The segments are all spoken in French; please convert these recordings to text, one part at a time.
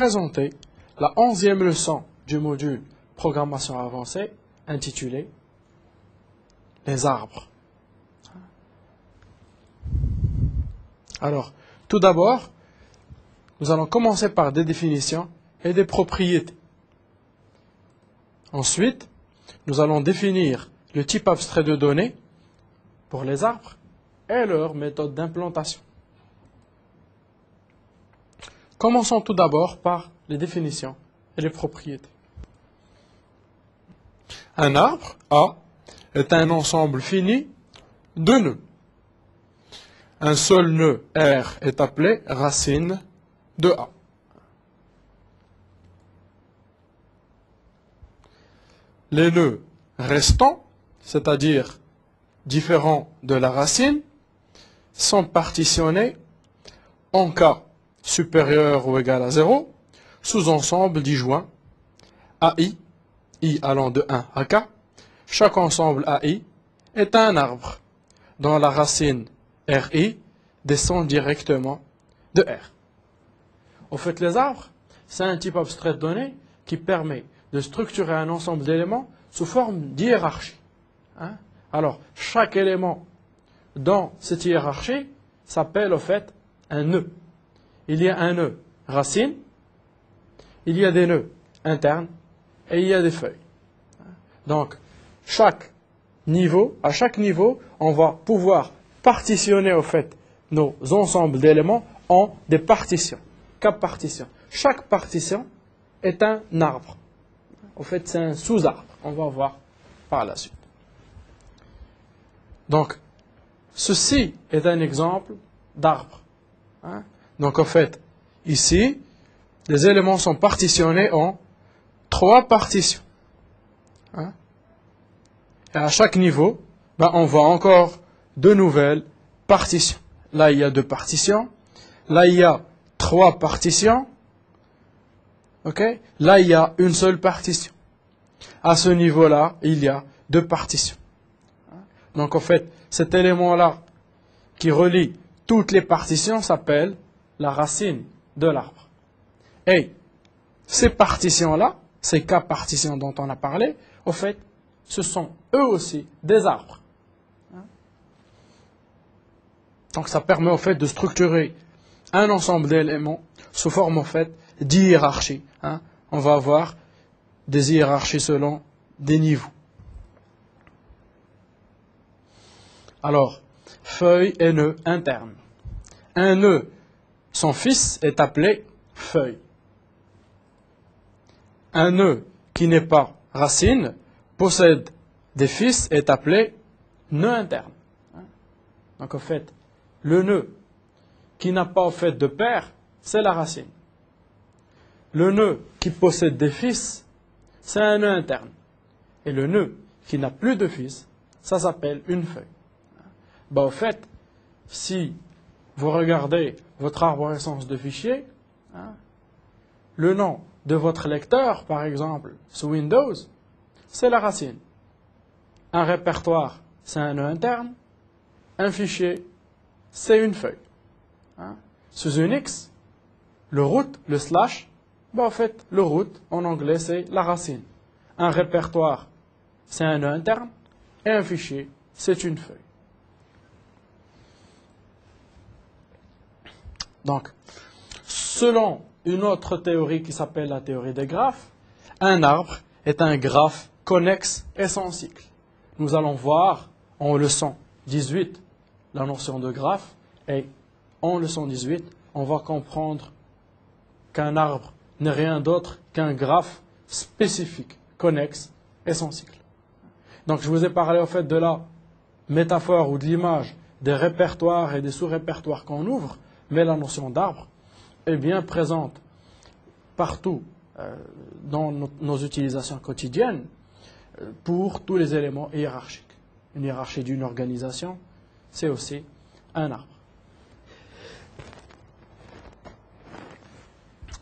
présenter la 11e leçon du module Programmation avancée intitulée Les arbres. Alors, tout d'abord, nous allons commencer par des définitions et des propriétés. Ensuite, nous allons définir le type abstrait de données pour les arbres et leur méthode d'implantation. Commençons tout d'abord par les définitions et les propriétés. Un arbre, A, est un ensemble fini de nœuds. Un seul nœud, R, est appelé racine de A. Les nœuds restants, c'est-à-dire différents de la racine, sont partitionnés en cas supérieur ou égal à 0, sous ensemble disjoint AI, I allant de 1 à K. Chaque ensemble AI est un arbre dont la racine RI descend directement de R. En fait, les arbres, c'est un type abstrait de données qui permet de structurer un ensemble d'éléments sous forme d'hiérarchie. Alors, chaque élément dans cette hiérarchie s'appelle au fait un nœud. Il y a un nœud racine, il y a des nœuds internes et il y a des feuilles. Donc, à chaque niveau, on va pouvoir partitionner au fait nos ensembles d'éléments en des partitions. Quatre partitions. Chaque partition est un arbre. Au fait, c'est un sous-arbre. On va voir par la suite. Donc, ceci est un exemple d'arbre. Donc, en fait, ici, les éléments sont partitionnés en 3 partitions. Et à chaque niveau, on voit encore de nouvelles partitions. Là, il y a 2 partitions. Là, il y a 3 partitions. Là, il y a une seule partition. À ce niveau-là, il y a 2 partitions. Donc, en fait, cet élément-là qui relie toutes les partitions s'appelle la racine de l'arbre. Et ces partitions-là, ces K partitions dont on a parlé, au fait, ce sont eux aussi des arbres. Donc, ça permet au fait de structurer un ensemble d'éléments sous forme au fait d'hiérarchie. On va avoir des hiérarchies selon des niveaux. Alors, feuille et nœud interne. Un nœud, son fils est appelé feuille. Un nœud qui n'est pas racine possède des fils est appelé nœud interne. Donc, en fait, le nœud qui n'a pas au fait de père, c'est la racine. Le nœud qui possède des fils, c'est un nœud interne. Et le nœud qui n'a plus de fils, ça s'appelle une feuille. Au fait, si vous regardez votre arborescence de fichiers, le nom de votre lecteur, par exemple, sous Windows, c'est la racine. Un répertoire, c'est un nœud interne. Un fichier, c'est une feuille. Sous Unix, le root, le slash, en fait, le root, en anglais, c'est la racine. Un répertoire, c'est un nœud interne. Et un fichier, c'est une feuille. Donc, selon une autre théorie qui s'appelle la théorie des graphes, un arbre est un graphe connexe et sans cycle. Nous allons voir en leçon 18 la notion de graphe et en leçon 18, on va comprendre qu'un arbre n'est rien d'autre qu'un graphe spécifique, connexe et sans cycle. Donc, je vous ai parlé au fait de la métaphore ou de l'image des répertoires et des sous-répertoires qu'on ouvre, mais la notion d'arbre est bien présente partout dans nos utilisations quotidiennes pour tous les éléments hiérarchiques. Une hiérarchie d'une organisation, c'est aussi un arbre.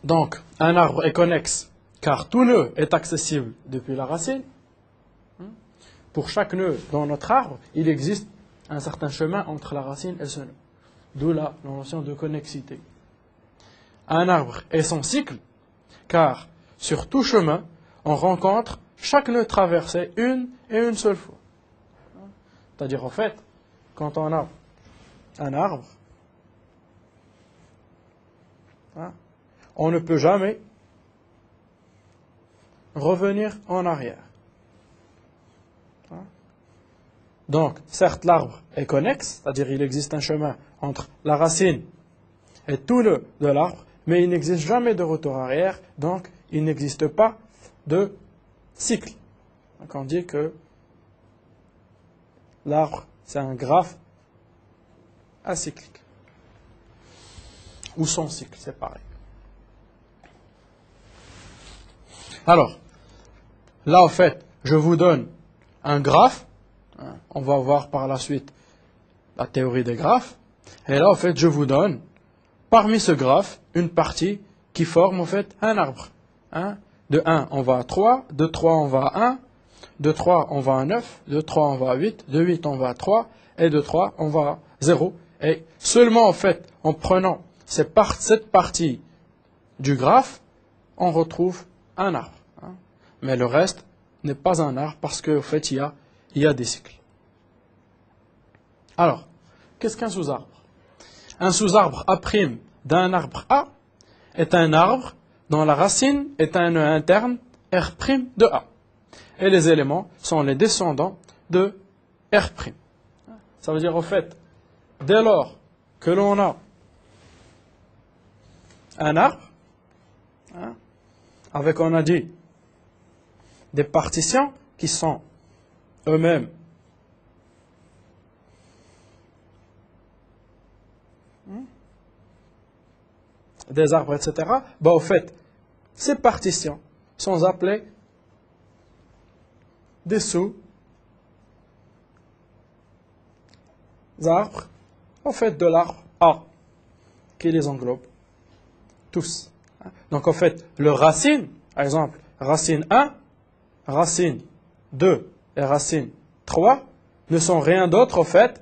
Donc, un arbre est connexe car tout nœud est accessible depuis la racine. Pour chaque nœud dans notre arbre, il existe un certain chemin entre la racine et ce nœud. D'où la notion de connexité. Un arbre est sans cycle car sur tout chemin, on rencontre chaque nœud traversé une et une seule fois. C'est-à-dire, en fait, quand on a un arbre, on ne peut jamais revenir en arrière. Donc, certes, l'arbre est connexe, c'est-à-dire il existe un chemin entre la racine et tout le de l'arbre, mais il n'existe jamais de retour arrière, donc il n'existe pas de cycle. Donc on dit que l'arbre, c'est un graphe acyclique. Ou sans cycle, c'est pareil. Alors, là, en fait, je vous donne un graphe. On va voir par la suite la théorie des graphes. Et là, en fait, je vous donne, parmi ce graphe, une partie qui forme, en fait, un arbre. De 1, on va à 3. De 3, on va à 1. De 3, on va à 9. De 3, on va à 8. De 8, on va à 3. Et de 3, on va à 0. Et seulement, en fait, en prenant cette partie du graphe, on retrouve un arbre. Mais le reste n'est pas un arbre parce qu'en fait, il y a des cycles. Alors, qu'est-ce qu'un sous-arbre? Un sous-arbre A' d'un arbre A est un arbre dont la racine est un nœud interne R' de A. Et les éléments sont les descendants de R'. Ça veut dire, en fait, dès lors que l'on a un arbre, avec, on a dit, des partitions qui sont eux-mêmes des arbres, etc., au fait, ces partitions sont appelées des sous-arbres, en fait, de l'arbre A, qui les englobe tous. Donc, en fait, le racine, par exemple, racine 1, racine 2 et racine 3 ne sont rien d'autre, en fait,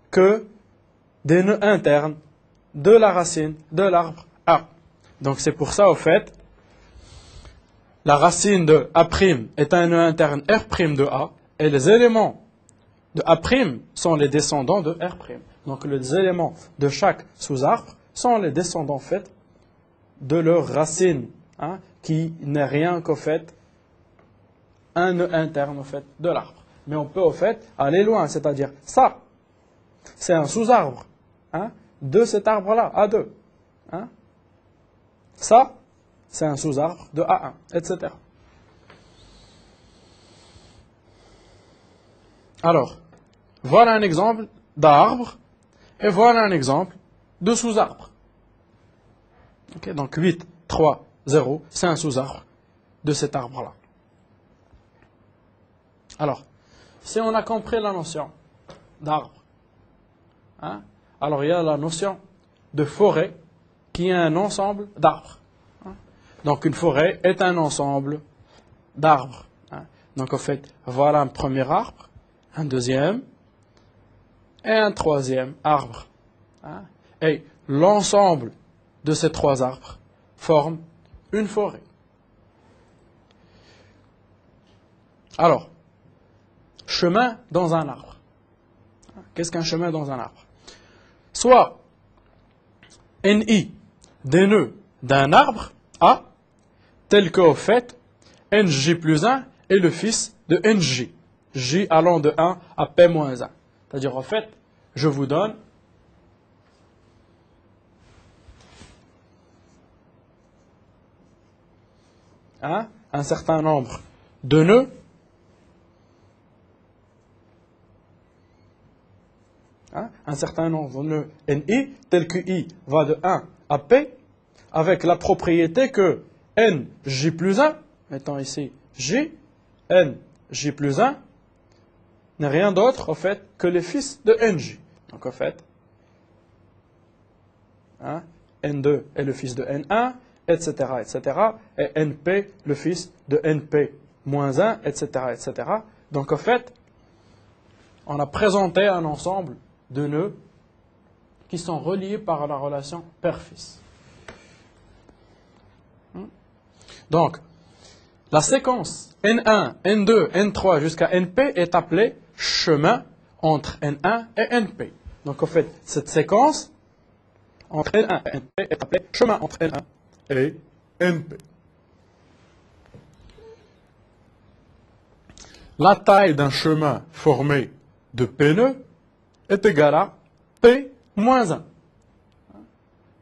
que des nœuds internes de la racine de l'arbre A. Donc, c'est pour ça, au fait, la racine de A' est un nœud interne R' de A, et les éléments de A' sont les descendants de R'. Donc, les éléments de chaque sous-arbre sont les descendants, en fait, de leur racine, qui n'est rien qu'au fait un nœud interne, au fait, de l'arbre. Mais on peut, au fait, aller loin, c'est-à-dire, ça, c'est un sous-arbre, de cet arbre-là, A2. Ça, c'est un sous-arbre de A1, etc. Alors, voilà un exemple d'arbre, et voilà un exemple de sous-arbre. Okay, donc 8, 3, 0, c'est un sous-arbre de cet arbre-là. Alors, si on a compris la notion d'arbre, alors il y a la notion de forêt qui est un ensemble d'arbres. Donc une forêt est un ensemble d'arbres. Donc en fait, voilà un premier arbre, un deuxième et un troisième arbre. Et l'ensemble de ces trois arbres forme une forêt. Alors, chemin dans un arbre. Qu'est-ce qu'un chemin dans un arbre? Soit NI des nœuds d'un arbre A, tel qu'au fait, NJ plus 1 est le fils de NJ. J allant de 1 à P-1. C'est-à-dire, en fait, je vous donne un certain nombre de nœuds un certain nombre de nœuds NI, tel que I va de 1 à P, avec la propriété que NJ plus 1, mettons ici J, NJ plus 1, n'est rien d'autre, en fait, que le fils de NJ. Donc, en fait, N2 est le fils de N1, etc., etc., et NP, le fils de NP moins 1, etc., etc. Donc, en fait, on a présenté un ensemble de nœuds qui sont reliés par la relation père-fils. Donc, la séquence N1, N2, N3 jusqu'à NP est appelée chemin entre N1 et NP. Donc, en fait, cette séquence entre N1 et NP est appelée chemin entre N1 et NP. La taille d'un chemin formé de P nœuds est égale à P moins 1.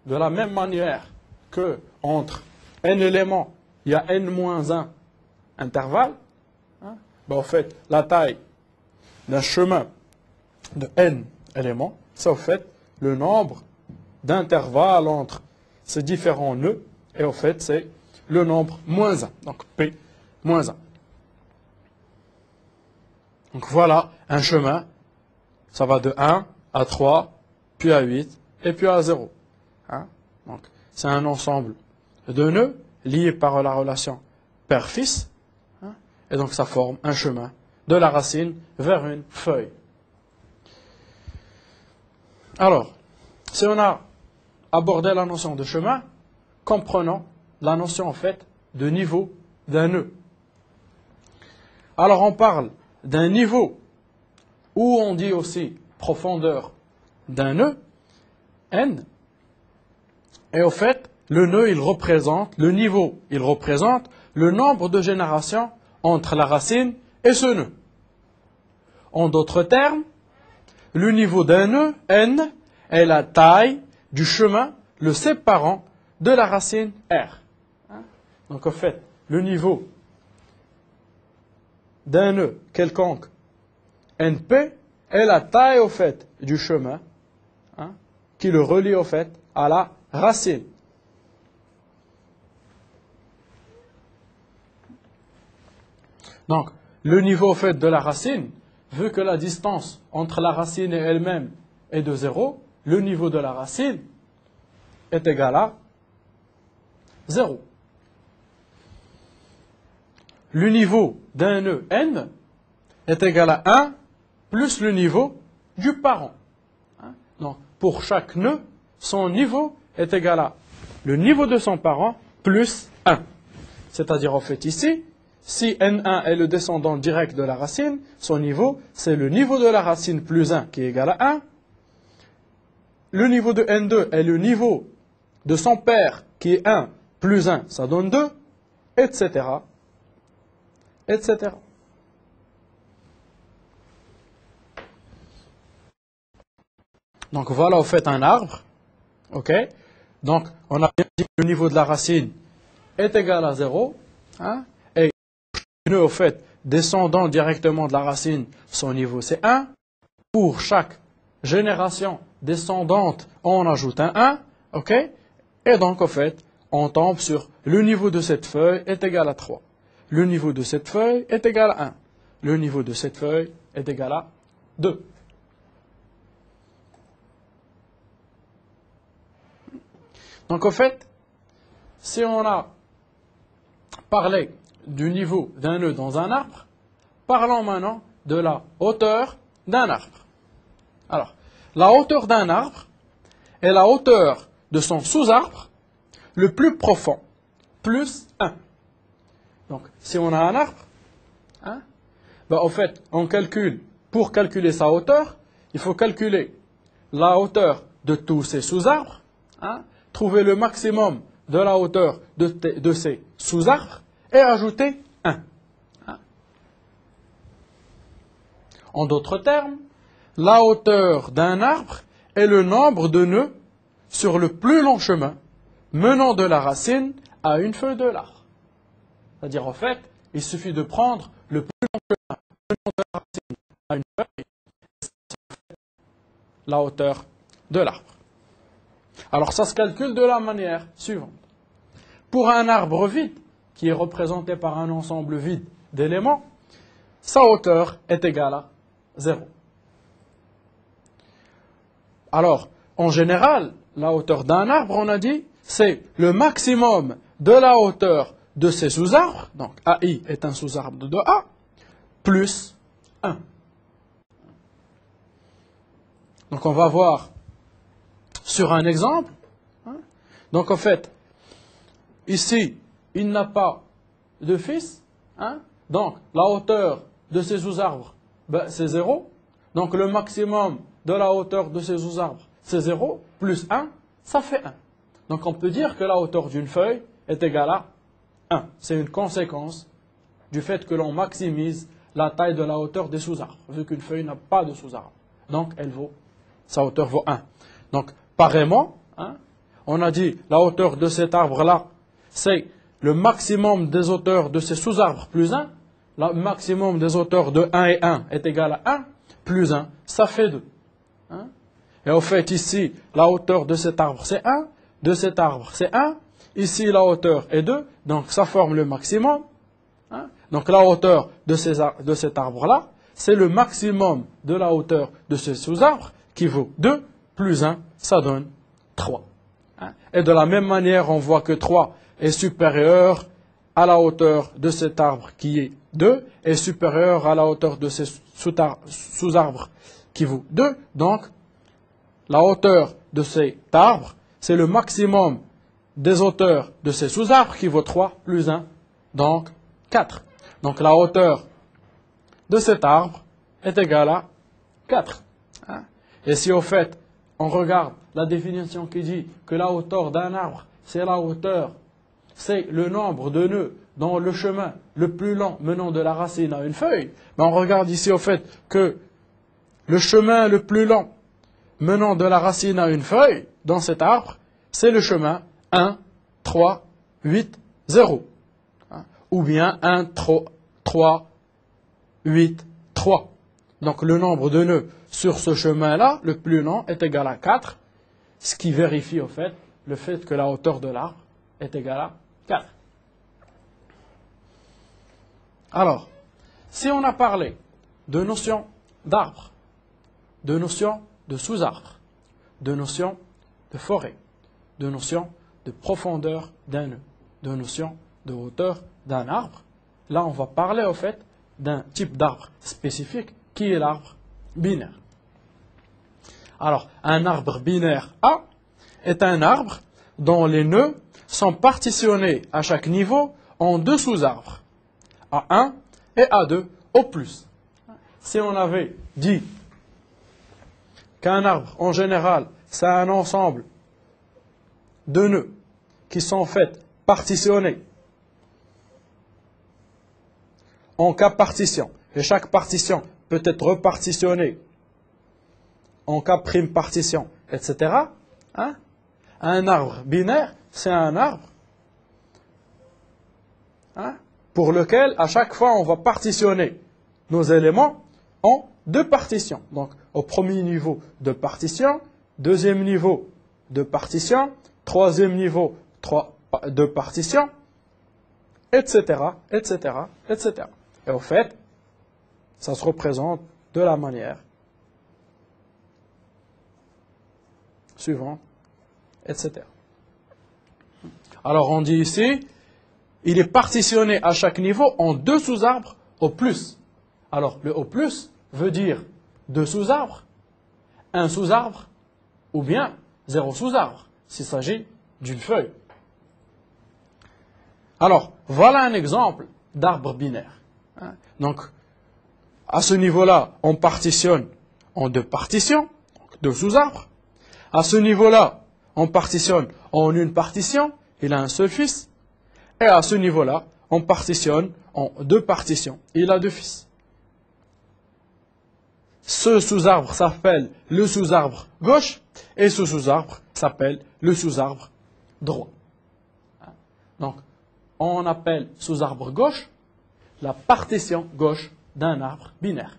De la même manière que entre N éléments, il y a N moins 1 intervalle, en fait, la taille d'un chemin de N éléments, c'est en fait le nombre d'intervalles entre ces différents nœuds, et en fait, c'est le nombre moins 1, donc P moins 1. Donc voilà un chemin, ça va de 1 à 3, puis à 8, et puis à 0. Donc c'est un ensemble de nœuds liés par la relation père-fils, et donc ça forme un chemin de la racine vers une feuille. Alors, si on a abordé la notion de chemin, comprenons la notion en fait de niveau d'un nœud. Alors on parle d'un niveau, ou on dit aussi profondeur d'un nœud, N, et au fait, le nœud, il représente le niveau, il représente le nombre de générations entre la racine et ce nœud. En d'autres termes, le niveau d'un nœud, N, est la taille du chemin le séparant de la racine R. Donc en fait, le niveau d'un nœud quelconque NP est la taille au fait du chemin qui le relie au fait à la racine. Donc, le niveau au fait de la racine, vu que la distance entre la racine et elle-même est de 0, le niveau de la racine est égal à 0. Le niveau d'un nœud N est égal à 1 plus le niveau du parent. Donc, pour chaque nœud, son niveau est égal à le niveau de son parent plus 1. C'est-à-dire, en fait, ici, si N1 est le descendant direct de la racine, son niveau, c'est le niveau de la racine plus 1 qui est égal à 1. Le niveau de N2 est le niveau de son père qui est 1 plus 1, ça donne 2, etc. etc. Donc voilà, au fait, un arbre. OK? Donc, on a bien dit que le niveau de la racine est égal à 0. Et le nœud, au fait, descendant directement de la racine, son niveau c'est 1. Pour chaque génération descendante, on ajoute un 1. OK? Et donc, au fait, on tombe sur le niveau de cette feuille est égal à 3. Le niveau de cette feuille est égal à 1. Le niveau de cette feuille est égal à 2. Donc, au fait, si on a parlé du niveau d'un nœud dans un arbre, parlons maintenant de la hauteur d'un arbre. Alors, la hauteur d'un arbre est la hauteur de son sous-arbre le plus profond, plus 1. Donc, si on a un arbre, en fait, on calcule, pour calculer sa hauteur, il faut calculer la hauteur de tous ses sous-arbres, trouver le maximum de la hauteur de ces sous-arbres et ajouter 1. En d'autres termes, la hauteur d'un arbre est le nombre de nœuds sur le plus long chemin menant de la racine à une feuille de l'arbre. C'est-à-dire, en fait, il suffit de prendre le plus long chemin menant de la racine à une feuille, c'est la hauteur de l'arbre. Alors, ça se calcule de la manière suivante. Pour un arbre vide, qui est représenté par un ensemble vide d'éléments, sa hauteur est égale à 0. Alors, en général, la hauteur d'un arbre, on a dit, c'est le maximum de la hauteur de ses sous-arbres, donc AI est un sous-arbre de A, plus 1. Donc, on va voir sur un exemple. Donc, en fait, ici, il n'a pas de fils, hein? Donc la hauteur de ces sous-arbres, ben, c'est 0. Donc le maximum de la hauteur de ces sous-arbres, c'est 0, plus 1, ça fait 1. Donc on peut dire que la hauteur d'une feuille est égale à 1. C'est une conséquence du fait que l'on maximise la taille de la hauteur des sous-arbres, vu qu'une feuille n'a pas de sous-arbres. Donc sa hauteur vaut 1. Donc pareillement, hein, on a dit la hauteur de cet arbre-là, c'est le maximum des hauteurs de ces sous-arbres plus 1. Le maximum des hauteurs de 1 et 1 est égal à 1, plus 1, ça fait 2. Hein? Et au fait, ici, la hauteur de cet arbre, c'est 1. De cet arbre, c'est 1. Ici, la hauteur est 2. Donc, ça forme le maximum. Hein? Donc, la hauteur de cet arbre-là, c'est le maximum de la hauteur de ce sous-arbre qui vaut 2, plus 1, ça donne 3. Hein? Et de la même manière, on voit que 3 est supérieur à la hauteur de cet arbre qui est 2, est supérieur à la hauteur de ce sous-arbre qui vaut 2. Donc, la hauteur de cet arbre, c'est le maximum des hauteurs de ces sous-arbres qui vaut 3 plus 1, donc 4. Donc la hauteur de cet arbre est égale à 4. Hein? Et si au fait, on regarde la définition qui dit que la hauteur d'un arbre, c'est la hauteur, c'est le nombre de nœuds dans le chemin le plus long menant de la racine à une feuille, ben on regarde ici au fait que le chemin le plus long menant de la racine à une feuille dans cet arbre, c'est le chemin 1, 3, 8, 0. Hein? Ou bien 1, 3, 8, 3. Donc le nombre de nœuds sur ce chemin-là, le plus long, est égal à 4, ce qui vérifie au fait le fait que la hauteur de l'arbre est égale à 4. Alors, si on a parlé de notion d'arbre, de notion de sous-arbre, de notion de forêt, de notion de profondeur d'un nœud, de notion de hauteur d'un arbre, là on va parler au fait d'un type d'arbre spécifique qui est l'arbre binaire. Alors, un arbre binaire A est un arbre dont les nœuds sont partitionnés à chaque niveau en deux sous-arbres, A1 et A2 au plus. Si on avait dit qu'un arbre, en général, c'est un ensemble de nœuds qui sont faits partitionnés en cas partition, et chaque partition peut être repartitionnée en cas prime partition, etc. Hein? Un arbre binaire, c'est un arbre pour lequel, à chaque fois, on va partitionner nos éléments en deux partitions. Donc, au premier niveau de partition, deuxième niveau de partition, troisième niveau de partition, etc., etc., etc. Et au fait, ça se représente de la manière suivante, etc. Alors, on dit ici, il est partitionné à chaque niveau en deux sous-arbres au plus. Alors, le au plus veut dire deux sous-arbres, un sous-arbre, ou bien zéro sous-arbre, s'il s'agit d'une feuille. Alors, voilà un exemple d'arbre binaire. Donc, à ce niveau-là, on partitionne en deux partitions, deux sous-arbres. À ce niveau-là, on partitionne en une partition, il a un seul fils. Et à ce niveau-là, on partitionne en deux partitions, il a deux fils. Ce sous-arbre s'appelle le sous-arbre gauche et ce sous-arbre s'appelle le sous-arbre droit. Donc, on appelle sous-arbre gauche la partition gauche d'un arbre binaire.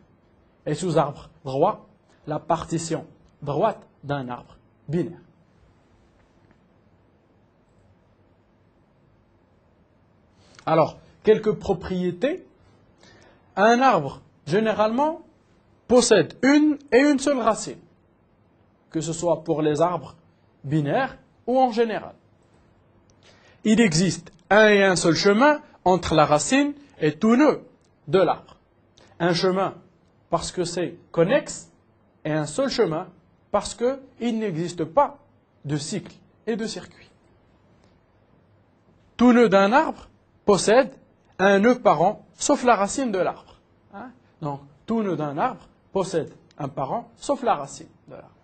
Et sous-arbre droit, la partition droite d'un arbre binaire. Alors, quelques propriétés. Un arbre, généralement, possède une et une seule racine, que ce soit pour les arbres binaires ou en général. Il existe un et un seul chemin entre la racine et tout nœud de l'arbre. Un chemin parce que c'est connexe et un seul chemin parce qu'il n'existe pas de cycle et de circuit. Tout nœud d'un arbre possède un nœud parent, sauf la racine de l'arbre. Hein? Donc, tout nœud d'un arbre possède un parent, sauf la racine de l'arbre.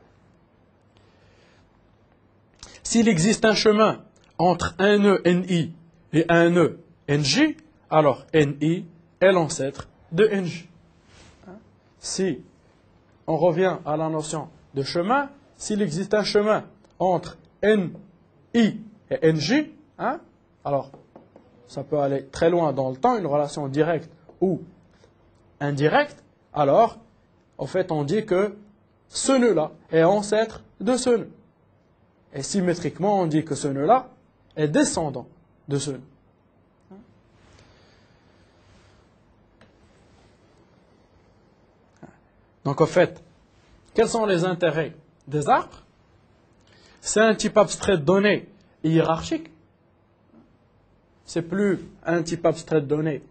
S'il existe un chemin entre un nœud NI et un nœud NJ, alors NI est l'ancêtre de NJ. Si on revient à la notion de chemin, s'il existe un chemin entre NI et NJ, hein, alors ça peut aller très loin dans le temps, une relation directe ou indirecte, alors en fait on dit que ce nœud-là est ancêtre de ce nœud. Et symétriquement on dit que ce nœud-là est descendant de ce nœud. Donc en fait, quels sont les intérêts des arbres? C'est un type abstrait de données hiérarchique. C'est plus un type abstrait de données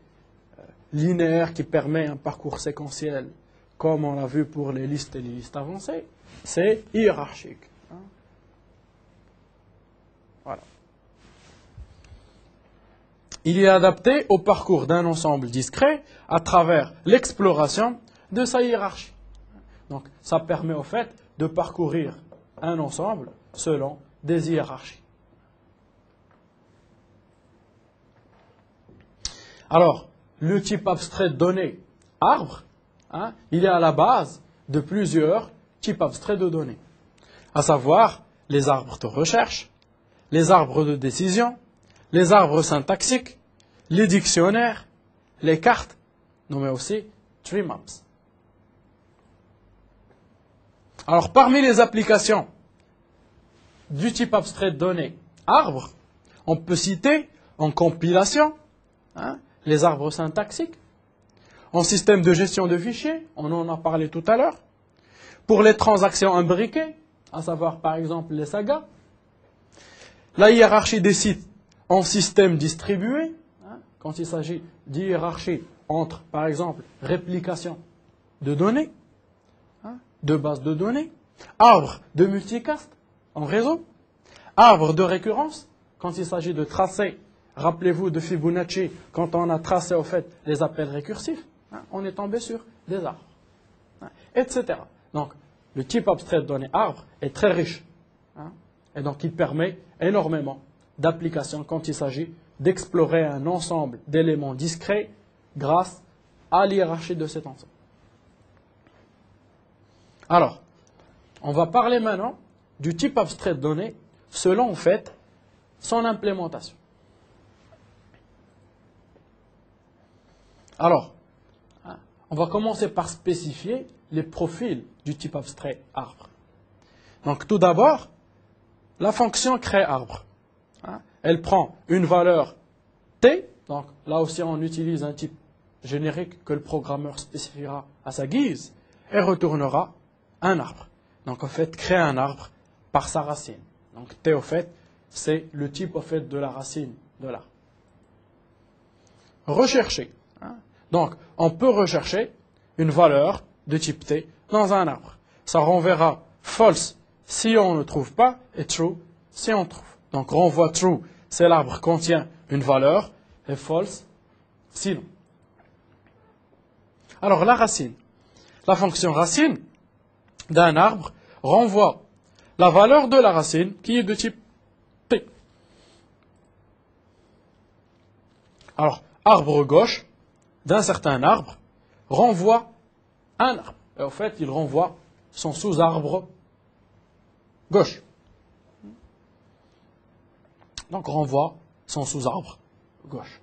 linéaire qui permet un parcours séquentiel, comme on l'a vu pour les listes et les listes avancées. C'est hiérarchique. Voilà. Il est adapté au parcours d'un ensemble discret à travers l'exploration de sa hiérarchie. Donc, ça permet au fait de parcourir un ensemble selon des hiérarchies. Alors, le type abstrait de données arbre, hein, il est à la base de plusieurs types abstraits de données, à savoir les arbres de recherche, les arbres de décision, les arbres syntaxiques, les dictionnaires, les cartes, nommées aussi tree maps. Alors, parmi les applications du type abstrait de données arbre, on peut citer en compilation, hein, les arbres syntaxiques, en système de gestion de fichiers, on en a parlé tout à l'heure, pour les transactions imbriquées, à savoir par exemple les sagas, la hiérarchie des sites en système distribué, hein, quand il s'agit d'hiérarchie entre par exemple réplication de données, hein, de bases de données, arbre de multicast en réseau, arbre de récurrence, quand il s'agit de tracer. Rappelez-vous de Fibonacci, quand on a tracé au fait les appels récursifs, hein, on est tombé sur des arbres, hein, etc. Donc, le type abstrait de données arbre est très riche, hein, et donc il permet énormément d'applications quand il s'agit d'explorer un ensemble d'éléments discrets grâce à l'hiérarchie de cet ensemble. Alors, on va parler maintenant du type abstrait de données selon en fait son implémentation. Alors, on va commencer par spécifier les profils du type abstrait arbre. Donc tout d'abord, la fonction crée arbre. Elle prend une valeur t, donc là aussi on utilise un type générique que le programmeur spécifiera à sa guise, et retournera un arbre. Donc en fait, créer un arbre par sa racine. Donc t au fait, c'est le type au fait de la racine de l'arbre. Rechercher. Donc, on peut rechercher une valeur de type T dans un arbre. Ça renverra false si on ne trouve pas et true si on trouve. Donc, renvoi true, c'est l'arbre contient une valeur et false sinon. Alors, la racine. La fonction racine d'un arbre renvoie la valeur de la racine qui est de type T. Alors, arbre gauche d'un certain arbre renvoie un arbre. Et en fait, il renvoie son sous-arbre gauche. Donc, renvoie son sous-arbre gauche.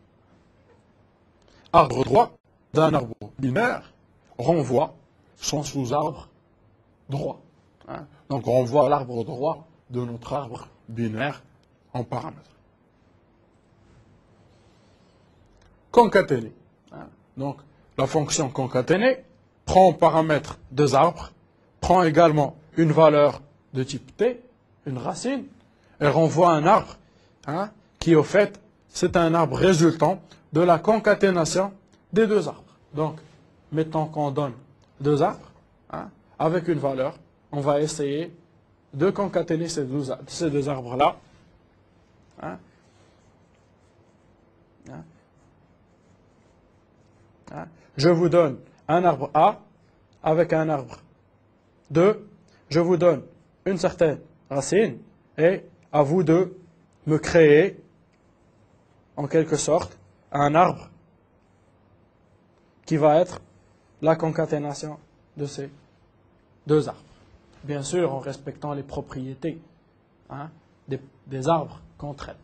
Arbre droit d'un arbre binaire renvoie son sous-arbre droit. Donc, renvoie l'arbre droit de notre arbre binaire en paramètres. Concaténer. Donc, la fonction concaténer prend en paramètre deux arbres, prend également une valeur de type T, une racine, et renvoie un arbre, hein, qui au fait, c'est un arbre résultant de la concaténation des deux arbres. Donc, mettons qu'on donne deux arbres, hein, avec une valeur, on va essayer de concaténer ces deux arbres-là. Hein, Hein. Je vous donne un arbre A avec un arbre 2. Je vous donne une certaine racine et à vous de me créer, en quelque sorte, un arbre qui va être la concaténation de ces deux arbres. Bien sûr, en respectant les propriétés des arbres qu'on traite.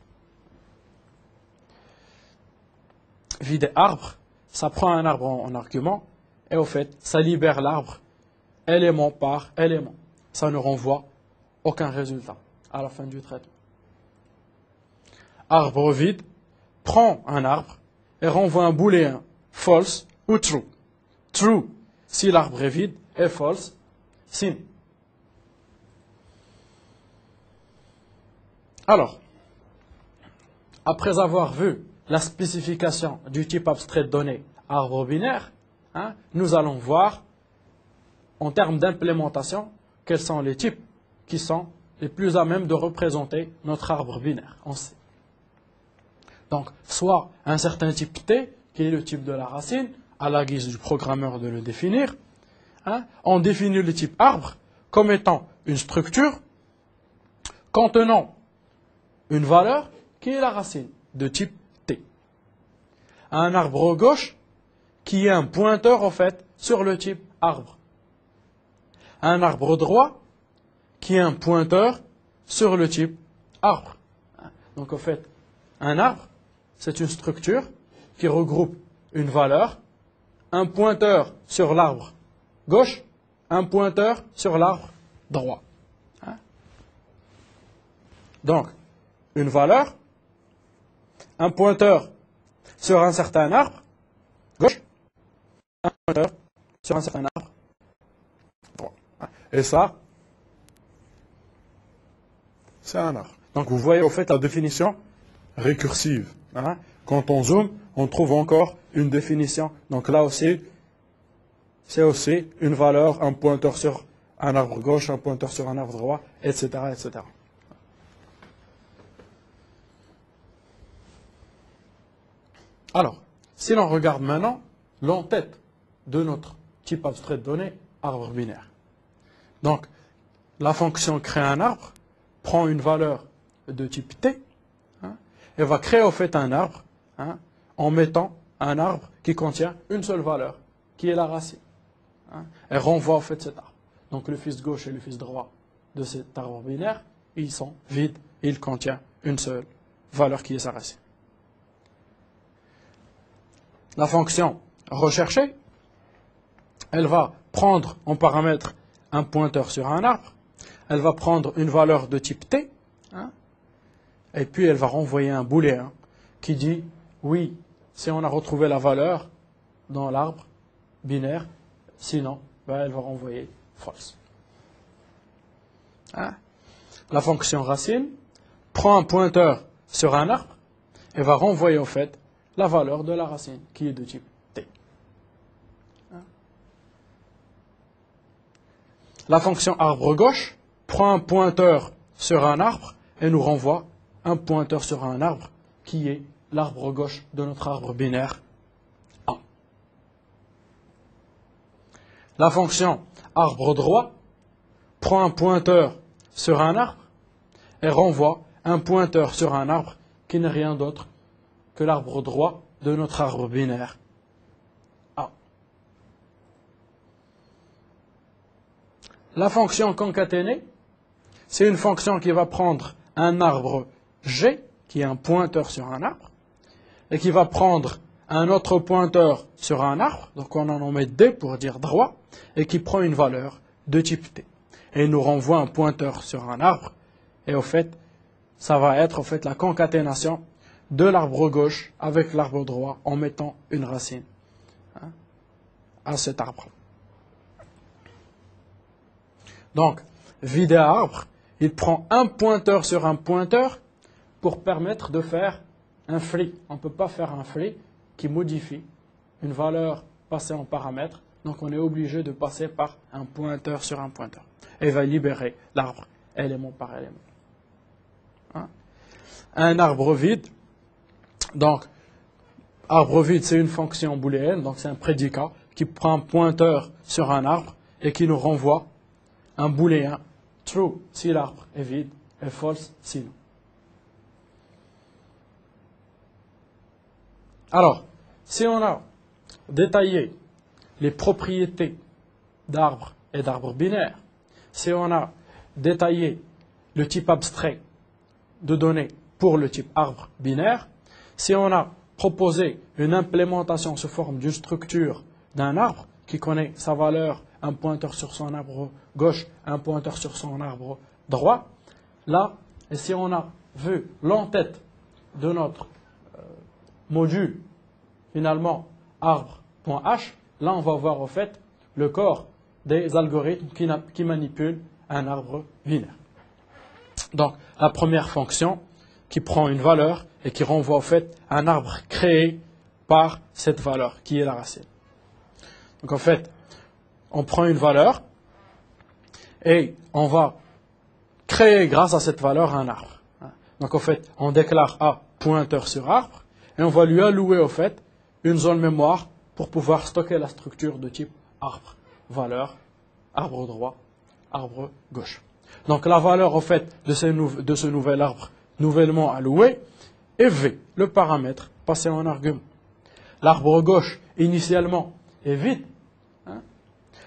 Vider arbre, ça prend un arbre en argument et au fait, ça libère l'arbre élément par élément. Ça ne renvoie aucun résultat à la fin du traitement. Arbre vide prend un arbre et renvoie un booléen false ou true. True si l'arbre est vide et false si. Alors, après avoir vu la spécification du type abstrait de données arbre binaire, nous allons voir en termes d'implémentation quels sont les types qui sont les plus à même de représenter notre arbre binaire en C. Donc, soit un certain type T, qui est le type de la racine, à la guise du programmeur de le définir. On définit le type arbre comme étant une structure contenant une valeur qui est la racine de type T. Un arbre gauche qui est un pointeur en fait sur le type arbre. Un arbre droit qui est un pointeur sur le type arbre. Donc en fait, un arbre, c'est une structure qui regroupe une valeur, un pointeur sur l'arbre gauche, un pointeur sur l'arbre droit. Donc, une valeur, un pointeur sur un certain arbre gauche, un pointeur sur un certain arbre droit. Et ça, c'est un arbre. Donc vous voyez au fait la définition récursive. Quand on zoome, on trouve encore une définition. Donc là aussi, c'est aussi une valeur, un pointeur sur un arbre gauche, un pointeur sur un arbre droit, etc. etc. Alors, si l'on regarde maintenant l'entête de notre type abstrait de données, arbre binaire. Donc, la fonction crée un arbre prend une valeur de type T et va créer au fait un arbre en mettant un arbre qui contient une seule valeur, qui est la racine. Et renvoie au fait cet arbre. Donc le fils gauche et le fils droit de cet arbre binaire, ils sont vides, il contient une seule valeur qui est sa racine. La fonction recherchée, elle va prendre en paramètre un pointeur sur un arbre, elle va prendre une valeur de type T, et puis elle va renvoyer un booléen qui dit oui, si on a retrouvé la valeur dans l'arbre binaire, sinon elle va renvoyer false. La fonction racine prend un pointeur sur un arbre et va renvoyer au fait la valeur de la racine qui est de type T. La fonction arbre gauche prend un pointeur sur un arbre et nous renvoie un pointeur sur un arbre qui est l'arbre gauche de notre arbre binaire A. La fonction arbre droit prend un pointeur sur un arbre et renvoie un pointeur sur un arbre qui n'est rien d'autre que l'arbre droit de notre arbre binaire A. La fonction concaténée, c'est une fonction qui va prendre un arbre G, qui est un pointeur sur un arbre, et qui va prendre un autre pointeur sur un arbre, donc on en met D pour dire droit, et qui prend une valeur de type T. Et nous renvoie un pointeur sur un arbre, et au fait, ça va être au fait la concaténation de l'arbre gauche avec l'arbre droit en mettant une racine à cet arbre. Donc, vider arbre, il prend un pointeur sur un pointeur pour permettre de faire un free. On ne peut pas faire un free qui modifie une valeur passée en paramètre, donc on est obligé de passer par un pointeur sur un pointeur. Et va libérer l'arbre élément par élément. Un arbre vide, donc arbre vide, c'est une fonction booléenne, donc c'est un prédicat qui prend un pointeur sur un arbre et qui nous renvoie un booléen true si l'arbre est vide et false sinon. Alors, si on a détaillé les propriétés d'arbres et d'arbres binaires, si on a détaillé le type abstrait de données pour le type arbre binaire, si on a proposé une implémentation sous forme d'une structure d'un arbre qui connaît sa valeur, un pointeur sur son arbre gauche, un pointeur sur son arbre droit, là, et si on a vu l'entête de notre module, finalement, arbre.h, là on va voir au fait le corps des algorithmes qui manipulent un arbre binaire. Donc, la première fonction qui prend une valeur et qui renvoie au fait un arbre créé par cette valeur qui est la racine. Donc en fait, on prend une valeur et on va créer grâce à cette valeur un arbre. Donc en fait, on déclare A pointeur sur arbre et on va lui allouer au fait une zone mémoire pour pouvoir stocker la structure de type arbre. Valeur, arbre droit, arbre gauche. Donc la valeur au fait de ce nouvel arbre nouvellement alloué est V, le paramètre passé en argument. L'arbre gauche initialement est vide,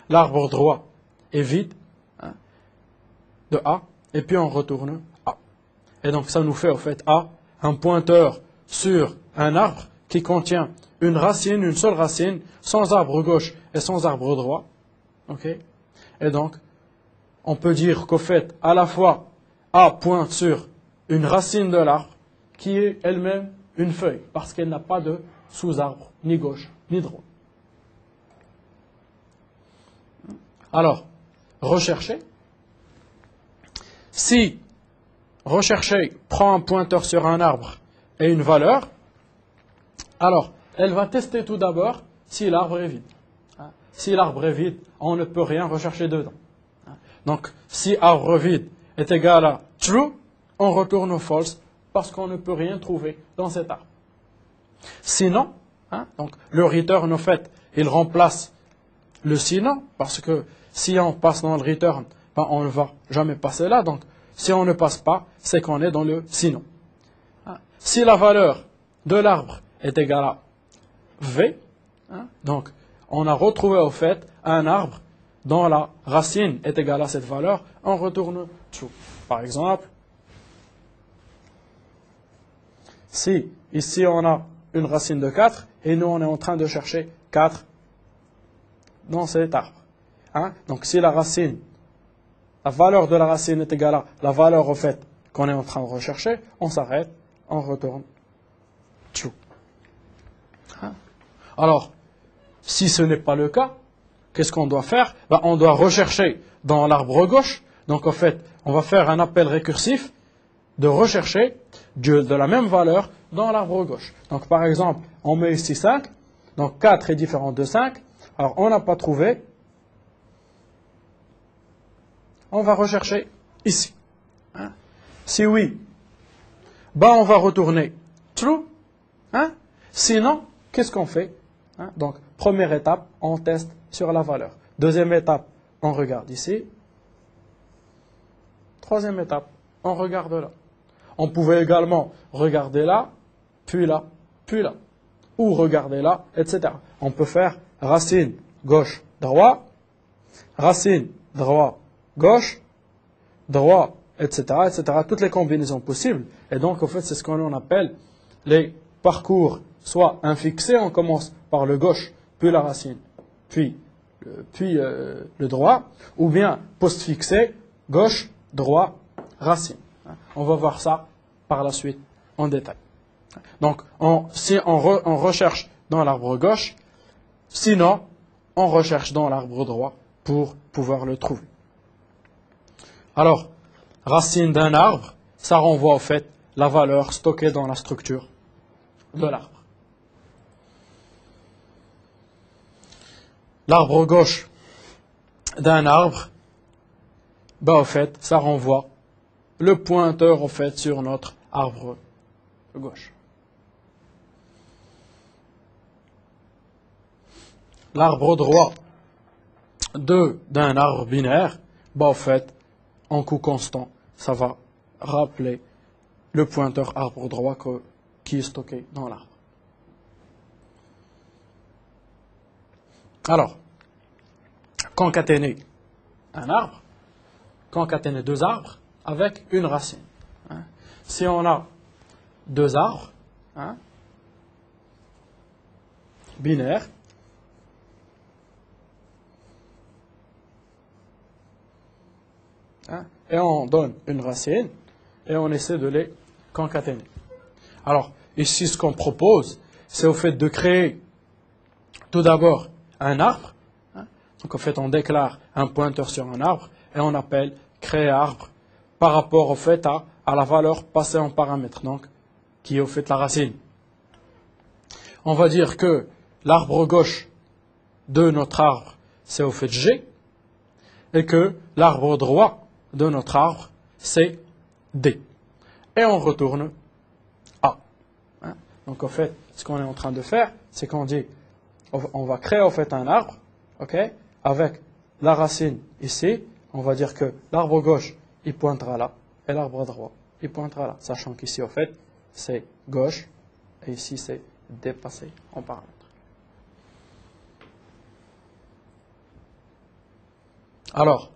l'arbre droit est vide de A, et puis on retourne A. Et donc ça nous fait au fait A un pointeur sur un arbre qui contient une racine, une seule racine, sans arbre gauche et sans arbre droit. Okay. Et donc, on peut dire qu'au fait, à la fois, A pointe sur une racine de l'arbre qui est elle-même une feuille, parce qu'elle n'a pas de sous-arbre, ni gauche, ni droit. Alors, rechercher. Si rechercher prend un pointeur sur un arbre et une valeur, alors, elle va tester tout d'abord si l'arbre est vide. Si l'arbre est vide, on ne peut rien rechercher dedans. Donc, si arbre vide est égal à true, on retourne au false parce qu'on ne peut rien trouver dans cet arbre. Sinon, donc le return, en fait, il remplace le sinon, parce que si on passe dans le return, on ne va jamais passer là. Donc, si on ne passe pas, c'est qu'on est dans le sinon. Si la valeur de l'arbre est égale à V, donc on a retrouvé au fait un arbre dont la racine est égale à cette valeur, on retourne true. Par exemple, si ici on a une racine de 4 et nous on est en train de chercher 4 dans cet arbre. Donc si la valeur de la racine est égale à la valeur au fait qu'on est en train de rechercher, on s'arrête, on retourne true. Alors, si ce n'est pas le cas, qu'est-ce qu'on doit faire? On doit rechercher dans l'arbre gauche. Donc, en fait, on va faire un appel récursif de rechercher de la même valeur dans l'arbre gauche. Donc, par exemple, on met ici 5. Donc, 4 est différent de 5. Alors, on n'a pas trouvé. On va rechercher ici. Si oui, on va retourner true. Sinon, qu'est-ce qu'on fait? Donc, première étape, on teste sur la valeur. Deuxième étape, on regarde ici. Troisième étape, on regarde là. On pouvait également regarder là, puis là, puis là. Ou regarder là, etc. On peut faire racine gauche, droit, racine droit, gauche, droit, etc., etc. Toutes les combinaisons possibles. Et donc, en fait, c'est ce qu'on appelle les parcours soit infixés. On commence par le gauche, puis la racine, puis le droit, ou bien postfixé, gauche, droit, racine. On va voir ça par la suite en détail. Donc, si on recherche dans l'arbre gauche, sinon, on recherche dans l'arbre droit pour pouvoir le trouver. Alors, racine d'un arbre, ça renvoie au fait la valeur stockée dans la structure de l'arbre. L'arbre gauche d'un arbre, au fait, ça renvoie le pointeur au fait sur notre arbre gauche. l'arbre droit d'un arbre binaire, bah, en fait, en coût constant, ça va rappeler le pointeur arbre droit qui est stocké dans l'arbre. Alors, concaténer un arbre, concaténer deux arbres avec une racine. Hein. Si on a deux arbres, hein, binaires, hein, et on donne une racine, et on essaie de les concaténer. Alors, ici, ce qu'on propose, c'est au fait de créer tout d'abord un arbre. Hein. Donc, en fait, on déclare un pointeur sur un arbre, et on appelle créer arbre par rapport au fait à la valeur passée en paramètre, donc, qui est au fait la racine. On va dire que l'arbre gauche de notre arbre, c'est au fait G, et que l'arbre droit de notre arbre, c'est D. Et on retourne A. Hein? Donc, en fait, ce qu'on est en train de faire, c'est qu'on dit, on va créer, en fait, un arbre, ok, avec la racine ici. On va dire que l'arbre gauche, il pointera là, et l'arbre droit, il pointera là. Sachant qu'ici, en fait, c'est gauche, et ici, c'est dépassé en paramètre. Alors,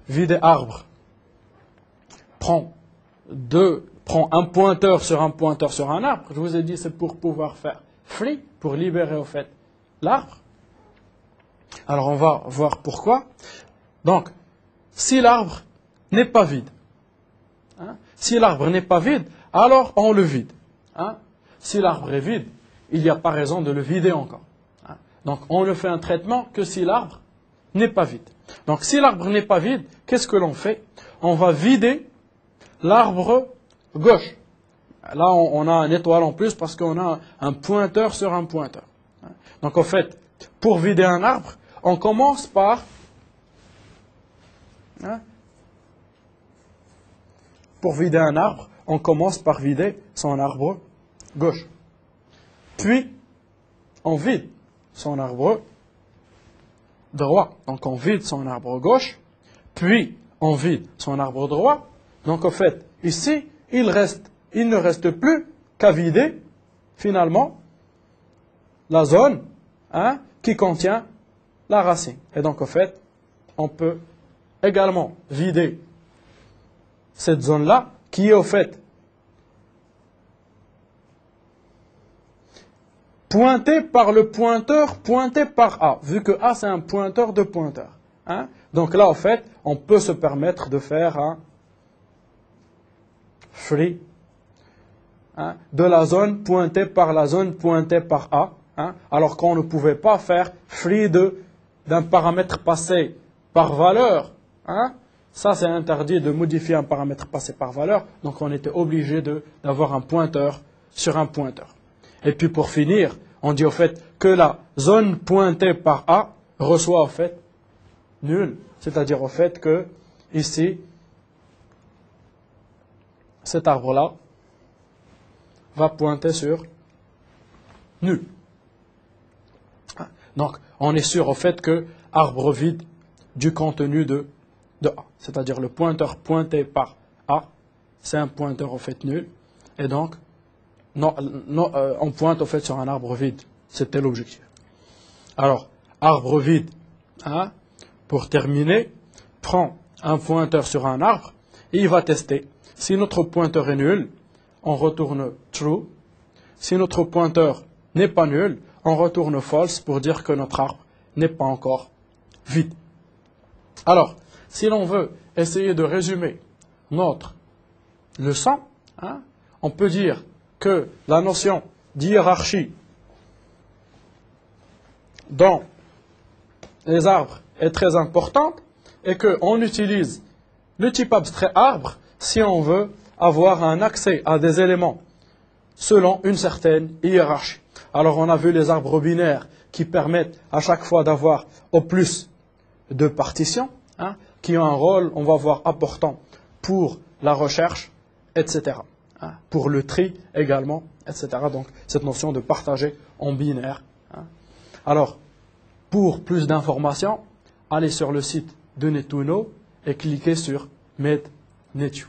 vider arbre prend un pointeur sur un arbre. Je vous ai dit, c'est pour pouvoir faire free, pour libérer au fait l'arbre. Alors, on va voir pourquoi. Donc, si l'arbre n'est pas vide, hein, si l'arbre n'est pas vide, alors on le vide. Hein. Si l'arbre est vide, il n'y a pas raison de le vider encore. Hein. Donc, on ne fait un traitement que si l'arbre n'est pas vide. Donc, si l'arbre n'est pas vide, qu'est-ce que l'on fait? On va vider l'arbre gauche. Là, on a un étoile en plus parce qu'on a un pointeur sur un pointeur. Donc, en fait, pour vider un arbre, on commence par... Hein, pour vider un arbre, on commence par vider son arbre gauche. Puis, on vide son arbre droit. Donc, on vide son arbre gauche. Puis, on vide son arbre droit. Donc, en fait, ici, il ne reste plus qu'à vider, finalement, la zone, hein, qui contient la racine. Et donc, en fait, on peut également vider cette zone-là, qui est, au fait, pointée par le pointeur, pointé par A, vu que A, c'est un pointeur de pointeur. Hein. Donc là, en fait, on peut se permettre de faire un free, hein, de la zone pointée par la zone pointée par A, hein, alors qu'on ne pouvait pas faire free d'un paramètre passé par valeur. Hein. Ça, c'est interdit de modifier un paramètre passé par valeur, donc on était obligé d'avoir un pointeur sur un pointeur. Et puis pour finir, on dit au fait que la zone pointée par A reçoit au fait nul, c'est-à-dire au fait que ici, cet arbre-là va pointer sur nul. Donc, on est sûr au fait que arbre vide du contenu de A. C'est-à-dire le pointeur pointé par A, c'est un pointeur au fait nul. Et donc, on pointe au fait sur un arbre vide. C'était l'objectif. Alors, arbre vide, hein, pour terminer, prend un pointeur sur un arbre et il va tester. Si notre pointeur est nul, on retourne true. Si notre pointeur n'est pas nul, on retourne false pour dire que notre arbre n'est pas encore vide. Alors, si l'on veut essayer de résumer notre leçon, hein, on peut dire que la notion d'hiérarchie dans les arbres est très importante et qu'on utilise le type abstrait arbre si on veut avoir un accès à des éléments selon une certaine hiérarchie. Alors on a vu les arbres binaires qui permettent à chaque fois d'avoir au plus de partitions, hein, qui ont un rôle, on va voir, important pour la recherche, etc. Hein, pour le tri également, etc. Donc cette notion de partager en binaire. Hein. Alors, Pour plus d'informations, allez sur le site de Netuno et cliquez sur MedNetu.